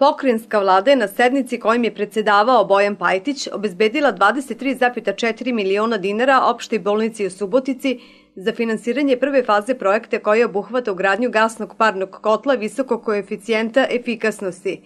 Pokrajinska vlada je na sednici kojim je predsedavao Bojan Pajtić obezbedila 23,4 miliona dinara opštoj bolnici u Subotici za finansiranje prve faze projekta koji obuhvata ugradnju gasnog parnog kotla visokog koeficijenta efikasnosti.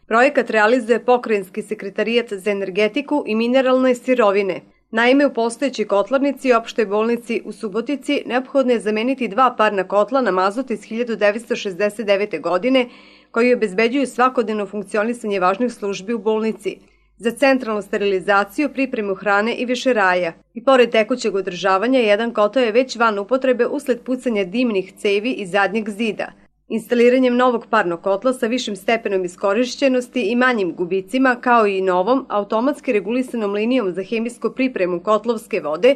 Projekat realizuje Pokrajinski sekretarijat za energetiku i mineralne sirovine. Naime, u postojećoj kotlarnici i opštoj bolnici u Subotici neophodno je zameniti dva parna kotla na mazut iz 1969. godine koji obezbeđuju svakodnevno funkcionisanje važnih službi u bolnici za centralnu sterilizaciju, pripremu hrane i vešeraja. I pored tekućeg održavanja, jedan kotao je već van upotrebe usled pucanja dimnih cevi iz zadnjeg zida. Instaliranjem novog parnog kotla sa višim stepenom iskorišćenosti i manjim gubicima, kao i novom, automatski regulisanom linijom za hemijsku pripremu kotlovske vode,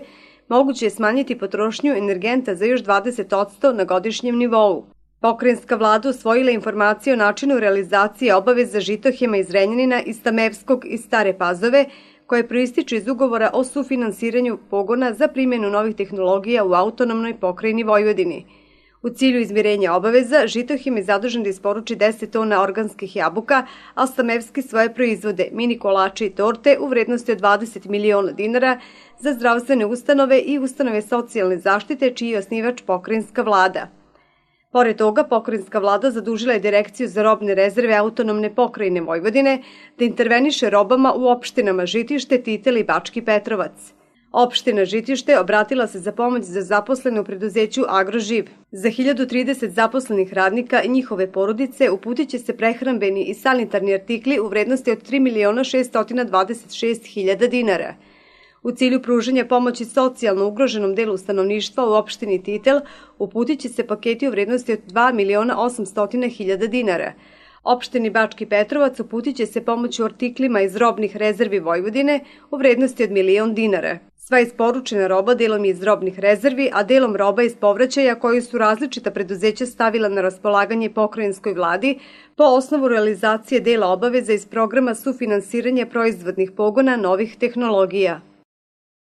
moguće je smanjiti potrošnju energenta za još 20% na godišnjem nivou. Pokrajinska vlada usvojila informacije o načinu realizacije obaveza Žitohema iz Renjanina, iz Stamevskog i Stare Pazove, koje proističu iz ugovora o sufinansiranju pogona za primjenu novih tehnologija u autonomnoj pokrajini Vojvodini. U cilju izmirenja obaveza, Žitohem je zadužen da isporuči 10 tona organskih jabuka, a Stamevski svoje proizvode, mini kolače i torte u vrednosti od 20 miliona dinara za zdravstvene ustanove i ustanove socijalne zaštite, čiji je osnivač Pokrajinska vlada. Pored toga, Pokrajinska vlada zadužila je Direkciju za robne rezerve autonomne pokrajine Vojvodine da interveniše robama u opštinama Žitište, Titel i Bački Petrovac. Opština Žitište obratila se za pomoć za zaposlene u preduzeću Agroživ. Za 1030 zaposlenih radnika i njihove porodice uputit će se prehrambeni i sanitarni artikli u vrednosti od 3.626.000 dinara. U cilju pružanja pomoći socijalno ugroženom delu stanovništva u opštini Titel uputit će se paketi u vrednosti od 2.800.000 dinara. Opštini Bački Petrovac uputit će se pomoć u artiklima iz robnih rezervi Vojvodine u vrednosti od 1.000.000 dinara. Sva isporučena roba delom je iz robnih rezervi, a delom roba iz povraćaja koju su različita preduzeća stavila na raspolaganje pokrajinskoj vladi po osnovu realizacije dela obaveza iz programa sufinansiranja proizvodnih pogona novih tehnologija.